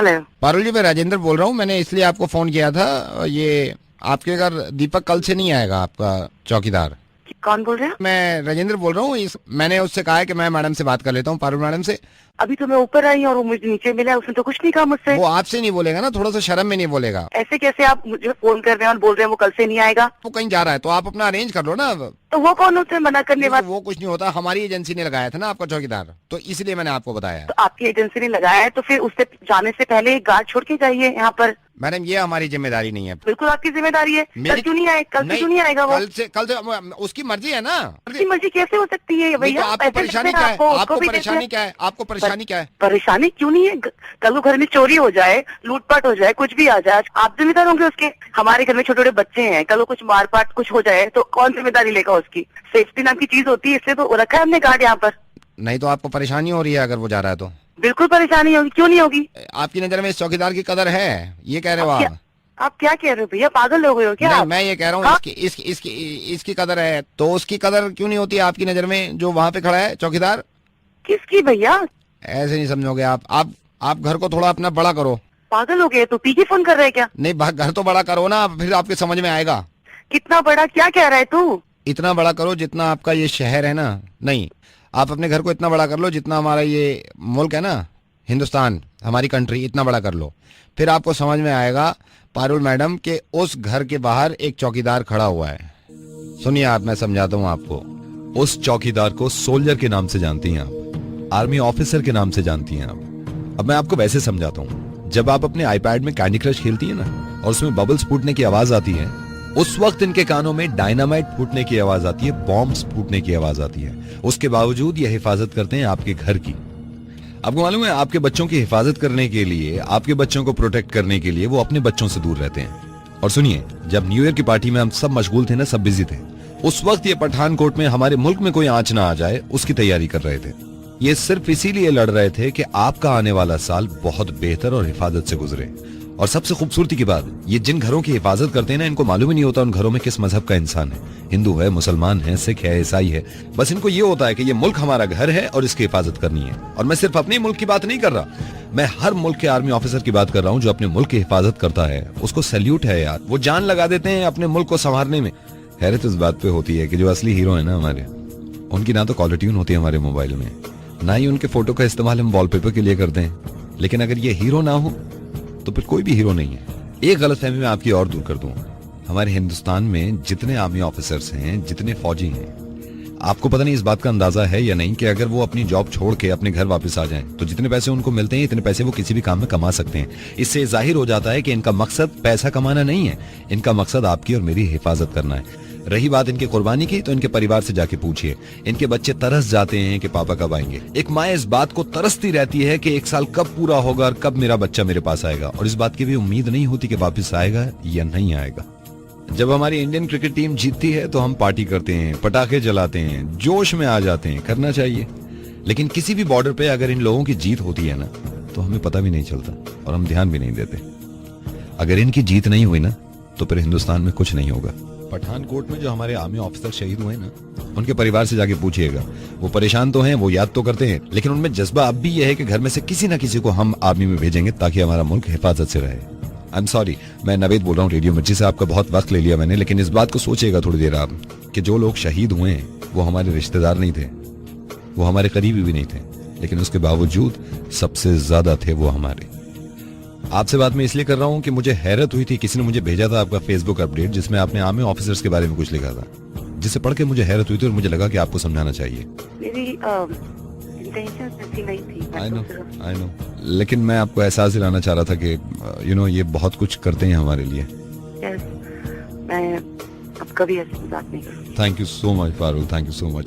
Hello Parul जी, मैं राजेंद्र बोल रहा हूँ। मैंने इसलिए आपको फोन किया था, ये आपके घर दीपक कल से नहीं आएगा, आपका चौकीदार। कौन बोल रहे हैं? मैं राजेंद्र बोल रहा हूँ। मैंने उससे कहा है कि मैं मैडम से बात कर लेता हूँ, पारुल मैडम से। अभी तो मैं ऊपर आई और वो मुझे नीचे मिला, उसने तो कुछ नहीं कहा मुझसे। वो आपसे नहीं बोलेगा ना, थोड़ा सा शर्म में नहीं बोलेगा। ऐसे कैसे आप मुझे फोन कर रहे हैं और बोल रहे हैं वो कल से नहीं आएगा? वो कहीं जा रहा है तो आप अपना अरेंज कर लो ना। तो वो कौन होते हैं मना करने वाले? वो कुछ नहीं होता, हमारी एजेंसी ने लगाया था ना आपका चौकीदार, तो इसलिए मैंने आपको बताया। तो आपकी एजेंसी ने लगाया है तो फिर उससे जाने से पहले एक गार्ड छोड़ के जाइए यहाँ पर। मैडम, ये हमारी जिम्मेदारी नहीं है। बिल्कुल आपकी जिम्मेदारी है। कल क्यों नहीं आए? कल से क्यों नहीं आएगा वो? कल से उसकी मर्जी है ना। उसकी मर्जी कैसे हो सकती है तो भैया? आपको परेशानी क्या है? आपको परेशानी क्या है? आपको परेशानी क्या है? परेशानी क्यों नहीं है? कल को घर में चोरी हो जाए, लूटपाट हो जाए, कुछ भी आ जाए, आप जिम्मेदार होंगे उसके? हमारे घर में छोटे छोटे बच्चे हैं, कल को कुछ मारपाट कुछ हो जाए तो कौन जिम्मेदारी लेगा उसकी? सेफ्टी नाम की चीज होती है, इससे तो रखा है हमने गार्ड यहाँ पर। नहीं तो आपको परेशानी हो रही है अगर वो जा रहा है तो? बिल्कुल परेशानी होगी, क्यों नहीं होगी? आपकी नजर में इस चौकीदार की कदर है, ये कह रहे हो आप? आप क्या कह रहे हो भैया? पागल हो गए हो क्या? नहीं, आप? मैं ये कह रहा हूँ हाँ? इसकी कदर है तो उसकी कदर क्यों नहीं होती आपकी नजर में, जो वहाँ पे खड़ा है चौकीदार? किसकी भैया? ऐसे नहीं समझोगे आप घर को थोड़ा अपना बड़ा करो। पागल हो गए? तो पीछे फोन कर रहे हैं क्या? नहीं, घर तो बड़ा करो ना, फिर आपके समझ में आएगा। कितना बड़ा? क्या कह रहा है तू? इतना बड़ा करो जितना आपका ये शहर है ना। नहीं, आप अपने घर को इतना बड़ा कर लो जितना हमारा ये मुल्क है ना, हिंदुस्तान, हमारी कंट्री, इतना बड़ा कर लो। फिर आपको समझ में आएगा पारुल मैडम के उस घर के बाहर एक चौकीदार खड़ा हुआ है। सुनिए आप, मैं समझाता हूँ आपको। उस चौकीदार को सोल्जर के नाम से जानती हैं आप, आर्मी ऑफिसर के नाम से जानती हैं आप। अब मैं आपको वैसे समझाता हूँ, जब आप अपने आईपैड में कैंडी क्रश खेलती है ना और उसमें बबल्स फूटने की आवाज आती है, उस वक्त इनके कानों में डायनामाइट फूटने की आवाज आती है, बॉम्ब्स फूटने की आवाज आती है। उसके बावजूद ये हिफाजत करते हैं आपके घर की। आपको मालूम है, आपके बच्चों की हिफाजत करने के लिए, आपके बच्चों को प्रोटेक्ट करने के लिए वो अपने बच्चों से दूर रहते हैं। और सुनिए, जब न्यू ईयर की पार्टी में हम सब मशगूल थे ना, सब बिजी थे, उस वक्त ये पठानकोट में हमारे मुल्क में कोई आंच ना आ जाए उसकी तैयारी कर रहे थे। ये सिर्फ इसीलिए लड़ रहे थे कि आपका आने वाला साल बहुत बेहतर और हिफाजत से गुजरे। और सबसे खूबसूरती की बात, ये जिन घरों की हिफाजत करते हैं ना, इनको मालूम ही नहीं होता उन घरों में किस मजहब का इंसान है। हिंदू है, मुसलमान है, सिख है, ईसाई है। बस इनको ये होता है कि ये मुल्क हमारा घर है और इसकी हिफाजत करनी है। और मैं सिर्फ अपने मुल्क की बात नहीं कर रहा, मैं हर मुल्क के आर्मी ऑफिसर की बात कर रहा हूँ जो अपने मुल्क की हिफाजत करता है। उसको सैल्यूट है यार, वो जान लगा देते हैं अपने मुल्क को संवारने में। हैरत इस बात पे होती है कि जो असली हीरो है ना हमारे, उनकी ना तो कॉलर ट्यून होती है हमारे मोबाइल में, ना ही उनके फोटो का इस्तेमाल हम वॉलपेपर के लिए करते हैं। लेकिन अगर ये हीरो ना हो तो फिर कोई भी हीरो नहीं है। एक गलतफहमी मैं आपकी और दूर कर दूं, हमारे हिंदुस्तान में जितने आर्मी ऑफिसर्स हैं, जितने फौजी हैं, आपको पता नहीं इस बात का अंदाजा है या नहीं कि अगर वो अपनी जॉब छोड़ के अपने घर वापस आ जाएं तो जितने पैसे उनको मिलते हैं, इतने पैसे वो किसी भी काम में कमा सकते हैं। इससे जाहिर हो जाता है कि इनका मकसद पैसा कमाना नहीं है, इनका मकसद आपकी और मेरी हिफाजत करना है। रही बात इनके कुर्बानी की, तो इनके परिवार से जाके पूछिए, इनके बच्चे तरस जाते हैं कि पापा कब आएंगे। एक माँ इस बात को तरसती रहती है कि एक साल कब पूरा होगा और कब मेरा बच्चा मेरे पास आएगा, और इस बात की भी उम्मीद नहीं होती कि वापस आएगा या नहीं आएगा। जब हमारी इंडियन क्रिकेट टीम जीतती है तो हम पार्टी करते हैं, पटाखे जलाते हैं, जोश में आ जाते हैं, करना चाहिए। लेकिन किसी भी बॉर्डर पे अगर इन लोगों की जीत होती है ना, तो हमें पता भी नहीं चलता और हम ध्यान भी नहीं देते। अगर इनकी जीत नहीं हुई ना, तो फिर हिंदुस्तान में कुछ नहीं होगा। पठानकोट में जो हमारे आर्मी ऑफिसर शहीद हुए ना, उनके परिवार से जाके पूछिएगा, वो परेशान तो हैं, वो याद तो करते हैं, लेकिन उनमें जज्बा अब भी यह है कि घर में से किसी ना किसी को हम आर्मी में भेजेंगे ताकि हमारा मुल्क हिफाजत से रहे। आई एम सॉरी, मैं नवेद बोल रहा हूँ रेडियो मिर्ची से, आपका बहुत वक्त ले लिया मैंने, लेकिन इस बात को सोचिएगा थोड़ी देर आप कि जो लोग शहीद हुए हैं वो हमारे रिश्तेदार नहीं थे, वो हमारे करीबी भी नहीं थे, लेकिन उसके बावजूद सबसे ज्यादा थे वो हमारे। आपसे बात मैं इसलिए कर रहा हूं कि मुझे हैरत हुई थी, किसी ने मुझे भेजा था आपका फेसबुक अपडेट जिसमें आपने आर्मी ऑफिसर्स के बारे में कुछ लिखा था, जिसे पढ़ के मुझे हैरत हुई थी और मुझे लगा कि आपको समझाना चाहिए। मेरी इंटेंशन ऐसी नहीं थी। आई नो, लेकिन मैं आपको एहसास दिलाना चाह रहा था कि ये बहुत कुछ करते हैं हमारे लिए। मैं अब कभी ऐसी बात नहीं करूँगी। Thank you so much Parul, thank you so much.